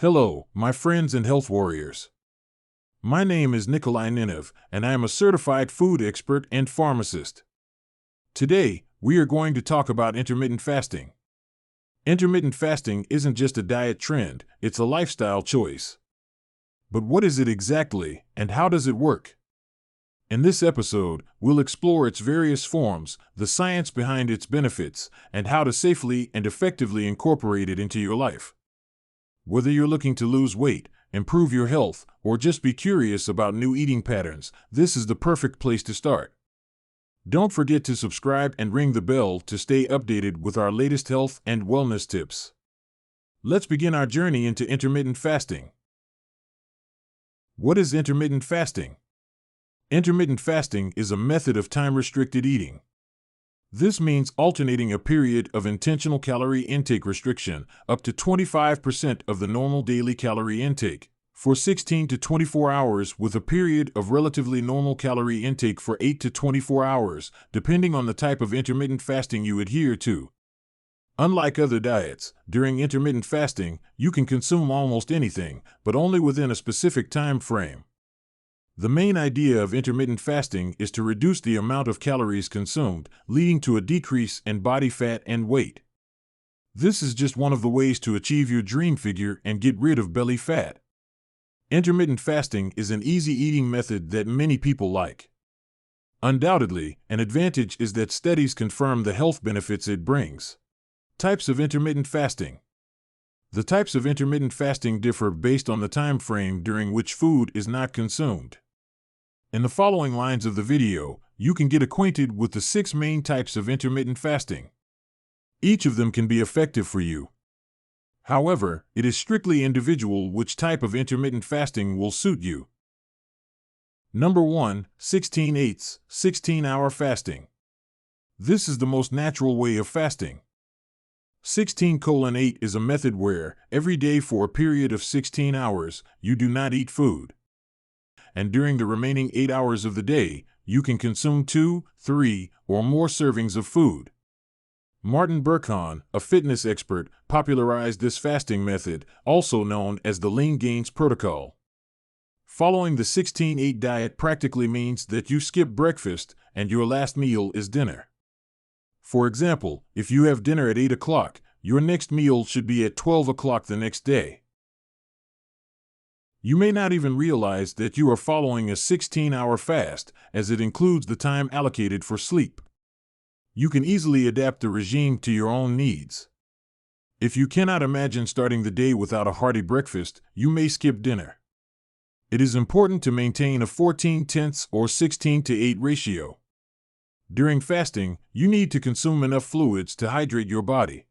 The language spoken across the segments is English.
Hello, my friends and health warriors. My name is enlightening, and I am a certified food expert and pharmacist. Today, we are going to talk about intermittent fasting. Intermittent fasting isn't just a diet trend, it's a lifestyle choice. But what is it exactly, and how does it work? In this episode, we'll explore its various forms, the science behind its benefits, and how to safely and effectively incorporate it into your life. Whether you're looking to lose weight, improve your health, or just be curious about new eating patterns, this is the perfect place to start. Don't forget to subscribe and ring the bell to stay updated with our latest health and wellness tips. Let's begin our journey into intermittent fasting. What is intermittent fasting? Intermittent fasting is a method of time-restricted eating. This means alternating a period of intentional calorie intake restriction, up to 25% of the normal daily calorie intake, for 16 to 24 hours with a period of relatively normal calorie intake for 8 to 24 hours, depending on the type of intermittent fasting you adhere to. Unlike other diets, during intermittent fasting, you can consume almost anything, but only within a specific time frame. The main idea of intermittent fasting is to reduce the amount of calories consumed, leading to a decrease in body fat and weight. This is just one of the ways to achieve your dream figure and get rid of belly fat. Intermittent fasting is an easy eating method that many people like. Undoubtedly, an advantage is that studies confirm the health benefits it brings. Types of intermittent fasting. The types of intermittent fasting differ based on the time frame during which food is not consumed. In the following lines of the video, you can get acquainted with the 6 main types of intermittent fasting. Each of them can be effective for you. However, it is strictly individual which type of intermittent fasting will suit you. Number 1, 16/8, 16-hour fasting. This is the most natural way of fasting. 16:8 is a method where, every day for a period of 16 hours, you do not eat food. And during the remaining 8 hours of the day, you can consume 2, 3, or more servings of food. Martin Berkhan, a fitness expert, popularized this fasting method, also known as the Lean Gains Protocol. Following the 16/8 diet practically means that you skip breakfast and your last meal is dinner. For example, if you have dinner at 8 o'clock, your next meal should be at 12 o'clock the next day. You may not even realize that you are following a 16-hour fast, as it includes the time allocated for sleep. You can easily adapt the regime to your own needs. If you cannot imagine starting the day without a hearty breakfast, you may skip dinner. It is important to maintain a 14/10 or 16:8 ratio. During fasting, you need to consume enough fluids to hydrate your body.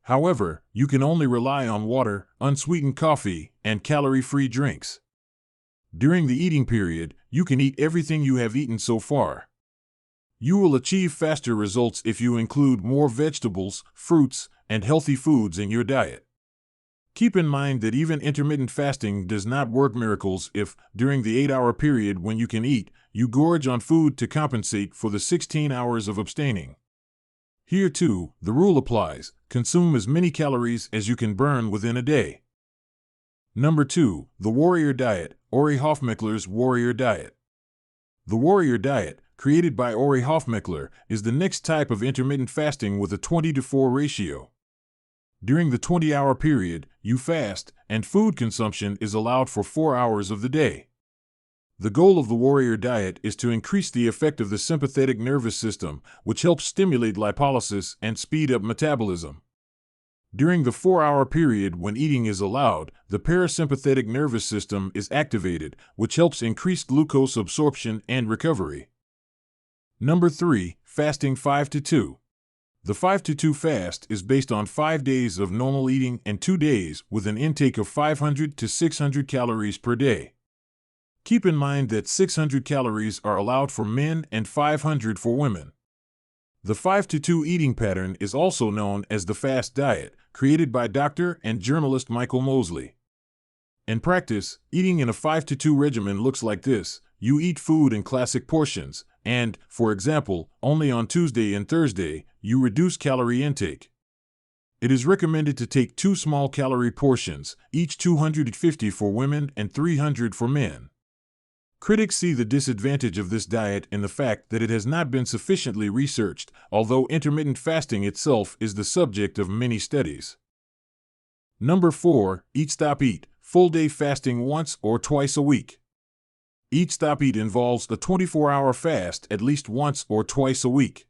However, you can only rely on water, unsweetened coffee, and calorie-free drinks. During the eating period, you can eat everything you have eaten so far. You will achieve faster results if you include more vegetables, fruits, and healthy foods in your diet. Keep in mind that even intermittent fasting does not work miracles if, during the 8-hour period when you can eat, you gorge on food to compensate for the 16 hours of abstaining. Here too, the rule applies: consume as many calories as you can burn within a day. Number 2, the Warrior Diet, Ori Hofmekler's Warrior Diet. The Warrior Diet, created by Ori Hofmekler, is the next type of intermittent fasting with a 20:4 ratio. During the 20-hour period, you fast, and food consumption is allowed for 4 hours of the day. The goal of the Warrior Diet is to increase the effect of the sympathetic nervous system, which helps stimulate lipolysis and speed up metabolism. During the 4-hour period when eating is allowed, the parasympathetic nervous system is activated, which helps increase glucose absorption and recovery. Number 3, fasting 5-2. The 5-2 fast is based on 5 days of normal eating and 2 days with an intake of 500 to 600 calories per day. Keep in mind that 600 calories are allowed for men and 500 for women. The 5-2 eating pattern is also known as the fast diet, created by Dr. and journalist Michael Mosley. In practice, eating in a 5-2 regimen looks like this: you eat food in classic portions, and, for example, only on Tuesday and Thursday, you reduce calorie intake. It is recommended to take 2 small calorie portions, each 250 for women and 300 for men. Critics see the disadvantage of this diet in the fact that it has not been sufficiently researched, although intermittent fasting itself is the subject of many studies. Number 4. Eat Stop Eat, full day fasting once or twice a week. Eat Stop Eat involves a 24-hour fast at least once or twice a week.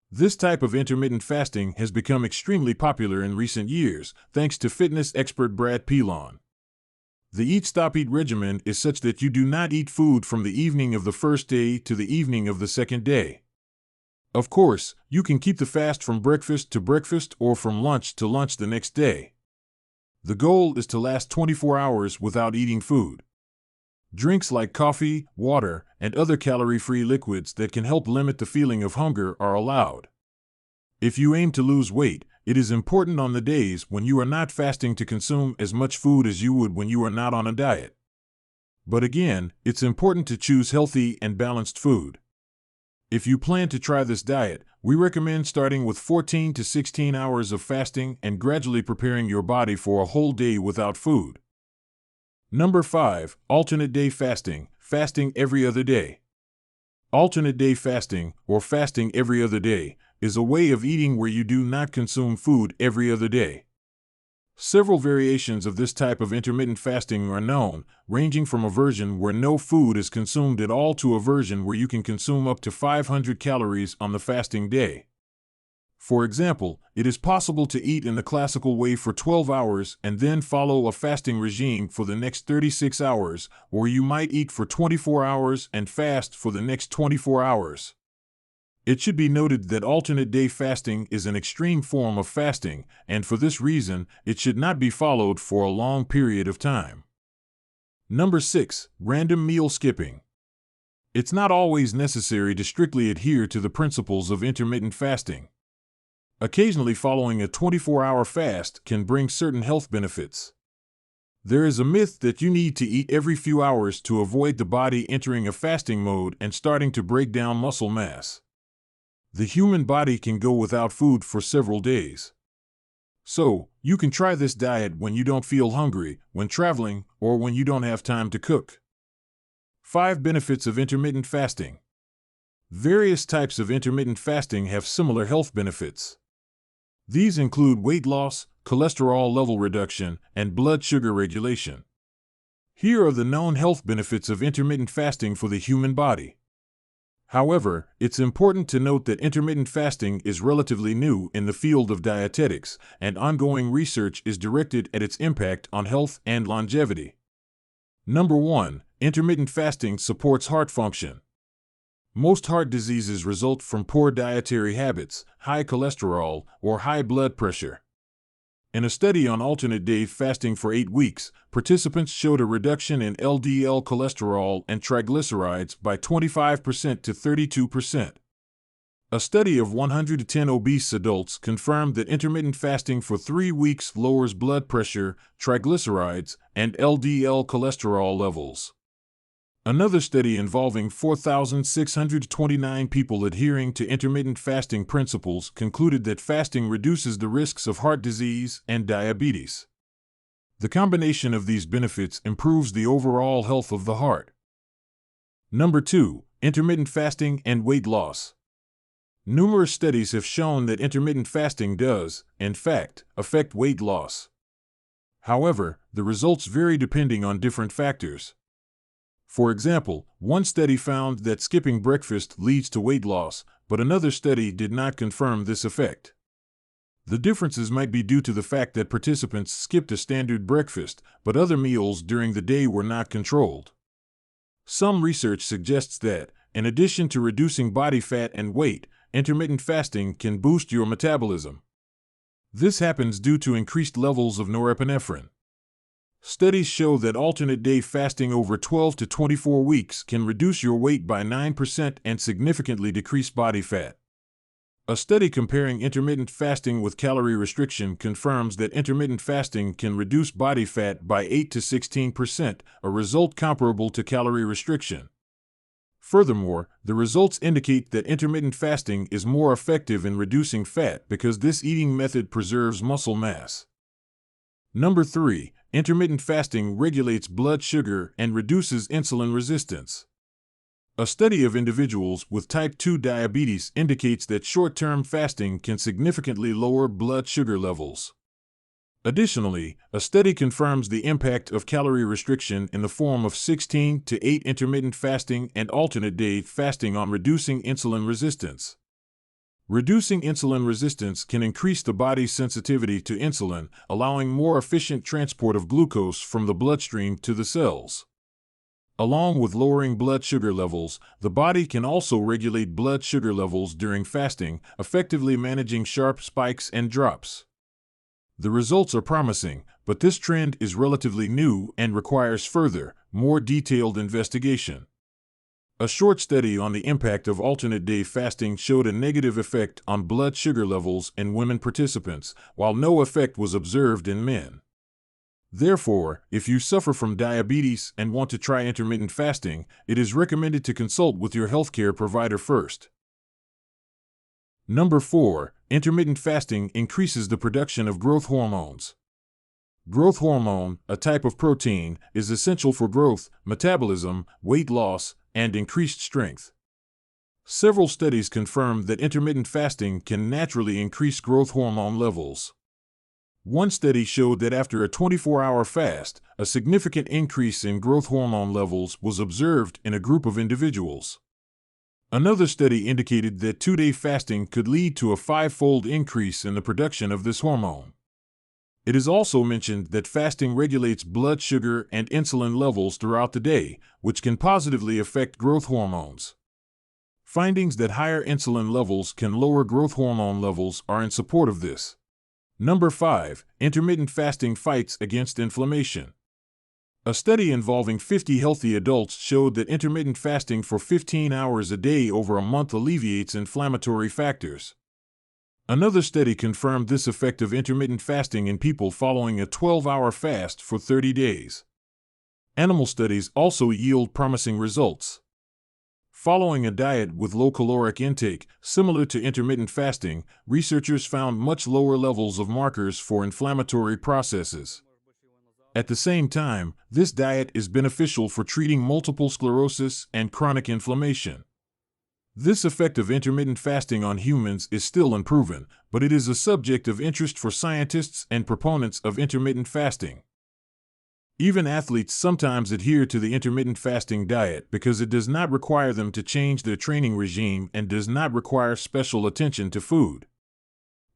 This type of intermittent fasting has become extremely popular in recent years, thanks to fitness expert Brad Pilon. The Eat Stop Eat regimen is such that you do not eat food from the evening of the first day to the evening of the second day. Of course, you can keep the fast from breakfast to breakfast or from lunch to lunch the next day. The goal is to last 24 hours without eating food. Drinks like coffee, water, and other calorie-free liquids that can help limit the feeling of hunger are allowed. If you aim to lose weight, it is important on the days when you are not fasting to consume as much food as you would when you are not on a diet. But again, it's important to choose healthy and balanced food. If you plan to try this diet, we recommend starting with 14 to 16 hours of fasting and gradually preparing your body for a whole day without food. Number 5. Alternate day fasting, fasting every other day. Alternate day fasting, or fasting every other day, is a way of eating where you do not consume food every other day. Several variations of this type of intermittent fasting are known, ranging from a version where no food is consumed at all to a version where you can consume up to 500 calories on the fasting day. For example, it is possible to eat in the classical way for 12 hours and then follow a fasting regime for the next 36 hours, or you might eat for 24 hours and fast for the next 24 hours. It should be noted that alternate day fasting is an extreme form of fasting, and for this reason, it should not be followed for a long period of time. Number 6. Random meal skipping. It's not always necessary to strictly adhere to the principles of intermittent fasting. Occasionally following a 24-hour fast can bring certain health benefits. There is a myth that you need to eat every few hours to avoid the body entering a fasting mode and starting to break down muscle mass. The human body can go without food for several days. So, you can try this diet when you don't feel hungry, when traveling, or when you don't have time to cook. 5 benefits of intermittent fasting. Various types of intermittent fasting have similar health benefits. These include weight loss, cholesterol level reduction, and blood sugar regulation. Here are the known health benefits of intermittent fasting for the human body. However, it's important to note that intermittent fasting is relatively new in the field of dietetics, and ongoing research is directed at its impact on health and longevity. Number 1. Intermittent fasting supports heart function. Most heart diseases result from poor dietary habits, high cholesterol, or high blood pressure. In a study on alternate day fasting for 8 weeks, participants showed a reduction in LDL cholesterol and triglycerides by 25% to 32%. A study of 110 obese adults confirmed that intermittent fasting for 3 weeks lowers blood pressure, triglycerides, and LDL cholesterol levels. Another study involving 4,629 people adhering to intermittent fasting principles concluded that fasting reduces the risks of heart disease and diabetes. The combination of these benefits improves the overall health of the heart. Number 2. Intermittent fasting and weight loss. Numerous studies have shown that intermittent fasting does, in fact, affect weight loss. However, the results vary depending on different factors. For example, one study found that skipping breakfast leads to weight loss, but another study did not confirm this effect. The differences might be due to the fact that participants skipped a standard breakfast, but other meals during the day were not controlled. Some research suggests that, in addition to reducing body fat and weight, intermittent fasting can boost your metabolism. This happens due to increased levels of norepinephrine. Studies show that alternate day fasting over 12 to 24 weeks can reduce your weight by 9% and significantly decrease body fat. A study comparing intermittent fasting with calorie restriction confirms that intermittent fasting can reduce body fat by 8 to 16%, a result comparable to calorie restriction. Furthermore, the results indicate that intermittent fasting is more effective in reducing fat because this eating method preserves muscle mass. Number 3. Intermittent fasting regulates blood sugar and reduces insulin resistance. A study of individuals with type 2 diabetes indicates that short-term fasting can significantly lower blood sugar levels. Additionally, a study confirms the impact of calorie restriction in the form of 16-8 intermittent fasting and alternate day fasting on reducing insulin resistance. Reducing insulin resistance can increase the body's sensitivity to insulin, allowing more efficient transport of glucose from the bloodstream to the cells. Along with lowering blood sugar levels, the body can also regulate blood sugar levels during fasting, effectively managing sharp spikes and drops. The results are promising, but this trend is relatively new and requires further, more detailed investigation. A short study on the impact of alternate day fasting showed a negative effect on blood sugar levels in women participants, while no effect was observed in men. Therefore, if you suffer from diabetes and want to try intermittent fasting, it is recommended to consult with your healthcare provider first. Number 4. Intermittent fasting increases the production of growth hormones. Growth hormone, a type of protein, is essential for growth, metabolism, weight loss, and increased strength. Several studies confirm that intermittent fasting can naturally increase growth hormone levels. One study showed that after a 24-hour fast, a significant increase in growth hormone levels was observed in a group of individuals. Another study indicated that 2-day fasting could lead to a 5-fold increase in the production of this hormone. It is also mentioned that fasting regulates blood sugar and insulin levels throughout the day, which can positively affect growth hormones. Findings that higher insulin levels can lower growth hormone levels are in support of this. Number 5. Intermittent fasting fights against inflammation. A study involving 50 healthy adults showed that intermittent fasting for 15 hours a day over a month alleviates inflammatory factors. Another study confirmed this effect of intermittent fasting in people following a 12-hour fast for 30 days. Animal studies also yield promising results. Following a diet with low caloric intake, similar to intermittent fasting, researchers found much lower levels of markers for inflammatory processes. At the same time, this diet is beneficial for treating multiple sclerosis and chronic inflammation. This effect of intermittent fasting on humans is still unproven, but it is a subject of interest for scientists and proponents of intermittent fasting. Even athletes sometimes adhere to the intermittent fasting diet because it does not require them to change their training regime and does not require special attention to food.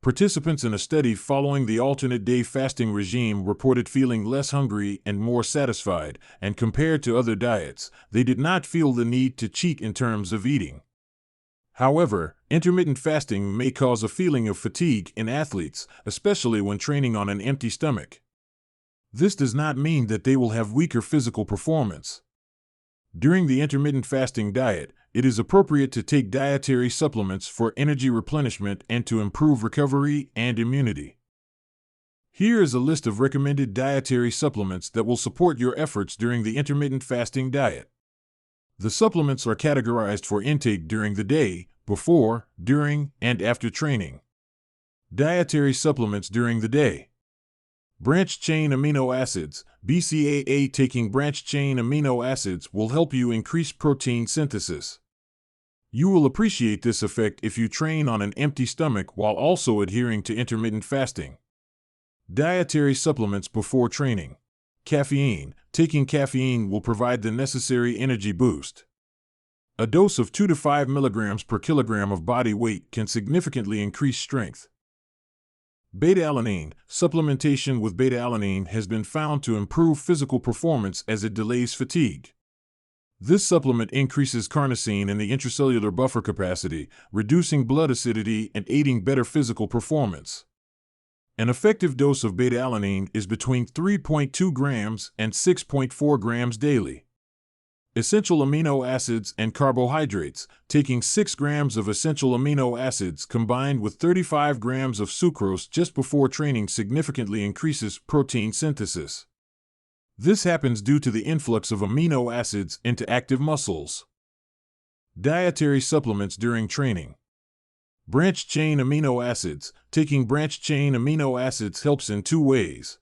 Participants in a study following the alternate day fasting regime reported feeling less hungry and more satisfied, and compared to other diets, they did not feel the need to cheat in terms of eating. However, intermittent fasting may cause a feeling of fatigue in athletes, especially when training on an empty stomach. This does not mean that they will have weaker physical performance. During the intermittent fasting diet, it is appropriate to take dietary supplements for energy replenishment and to improve recovery and immunity. Here is a list of recommended dietary supplements that will support your efforts during the intermittent fasting diet. The supplements are categorized for intake during the day, before, during, and after training. Dietary supplements during the day. Branched-chain amino acids, BCAA. Taking branched-chain amino acids will help you increase protein synthesis. You will appreciate this effect if you train on an empty stomach while also adhering to intermittent fasting. Dietary supplements before training. Caffeine. Taking caffeine will provide the necessary energy boost. A dose of 2 to 5 milligrams per kilogram of body weight can significantly increase strength. Beta-alanine. Supplementation with beta-alanine has been found to improve physical performance as it delays fatigue. This supplement increases carnosine in the intracellular buffer capacity, reducing blood acidity and aiding better physical performance. An effective dose of beta-alanine is between 3.2 grams and 6.4 grams daily. Essential amino acids and carbohydrates. Taking 6 grams of essential amino acids combined with 35 grams of sucrose just before training significantly increases protein synthesis. This happens due to the influx of amino acids into active muscles. Dietary supplements during training. Branched-chain amino acids. Taking branched-chain amino acids helps in two ways.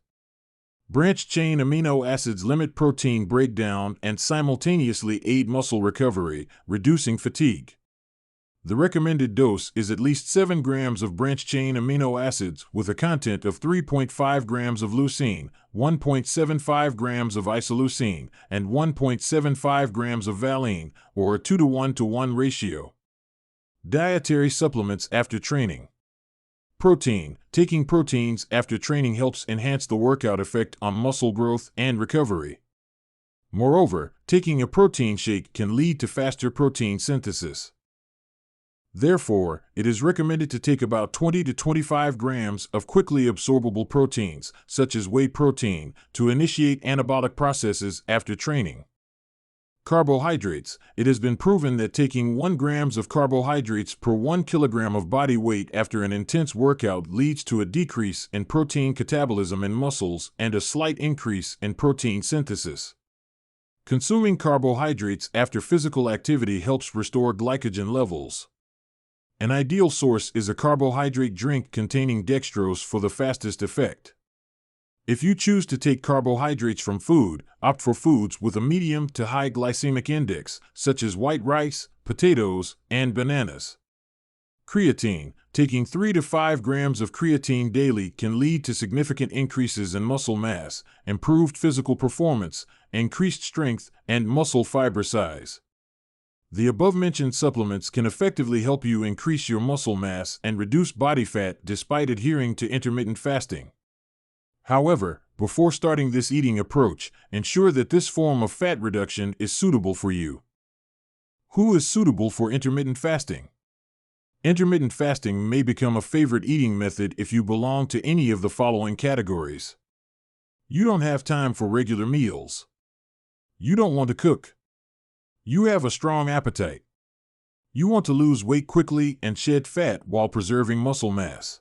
Branched-chain amino acids limit protein breakdown and simultaneously aid muscle recovery, reducing fatigue. The recommended dose is at least 7 grams of branched-chain amino acids with a content of 3.5 grams of leucine, 1.75 grams of isoleucine, and 1.75 grams of valine, or a 2:1:1 ratio. Dietary supplements after training. Protein. Taking proteins after training helps enhance the workout effect on muscle growth and recovery. Moreover, taking a protein shake can lead to faster protein synthesis. Therefore, it is recommended to take about 20 to 25 grams of quickly absorbable proteins, such as whey protein, to initiate anabolic processes after training. Carbohydrates. It has been proven that taking 1 gram of carbohydrates per 1 kilogram of body weight after an intense workout leads to a decrease in protein catabolism in muscles and a slight increase in protein synthesis. Consuming carbohydrates after physical activity helps restore glycogen levels. An ideal source is a carbohydrate drink containing dextrose for the fastest effect. If you choose to take carbohydrates from food, opt for foods with a medium to high glycemic index, such as white rice, potatoes, and bananas. Creatine. Taking 3 to 5 grams of creatine daily can lead to significant increases in muscle mass, improved physical performance, increased strength, and muscle fiber size. The above-mentioned supplements can effectively help you increase your muscle mass and reduce body fat despite adhering to intermittent fasting. However, before starting this eating approach, ensure that this form of fat reduction is suitable for you. Who is suitable for intermittent fasting? Intermittent fasting may become a favorite eating method if you belong to any of the following categories. You don't have time for regular meals. You don't want to cook. You have a strong appetite. You want to lose weight quickly and shed fat while preserving muscle mass.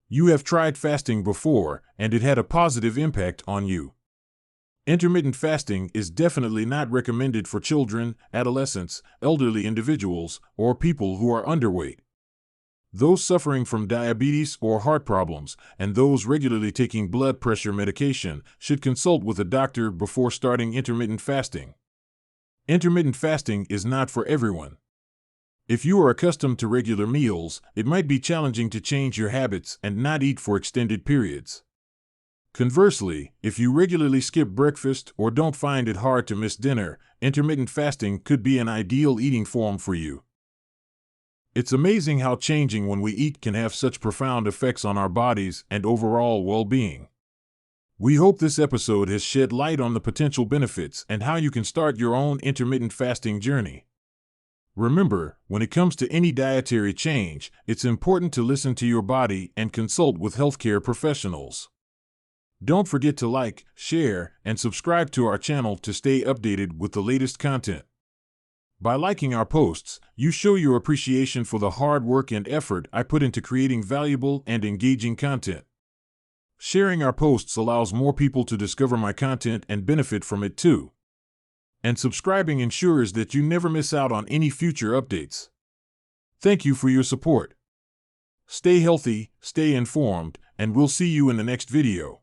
You have tried fasting before, and it had a positive impact on you. Intermittent fasting is definitely not recommended for children, adolescents, elderly individuals, or people who are underweight. Those suffering from diabetes or heart problems, and those regularly taking blood pressure medication, should consult with a doctor before starting intermittent fasting. Intermittent fasting is not for everyone. If you are accustomed to regular meals, it might be challenging to change your habits and not eat for extended periods. Conversely, if you regularly skip breakfast or don't find it hard to miss dinner, intermittent fasting could be an ideal eating form for you. It's amazing how changing when we eat can have such profound effects on our bodies and overall well-being. We hope this episode has shed light on the potential benefits and how you can start your own intermittent fasting journey. Remember, when it comes to any dietary change, it's important to listen to your body and consult with healthcare professionals. Don't forget to like, share, and subscribe to our channel to stay updated with the latest content. By liking our posts, you show your appreciation for the hard work and effort I put into creating valuable and engaging content. Sharing our posts allows more people to discover my content and benefit from it too. And subscribing ensures that you never miss out on any future updates. Thank you for your support. Stay healthy, stay informed, and we'll see you in the next video.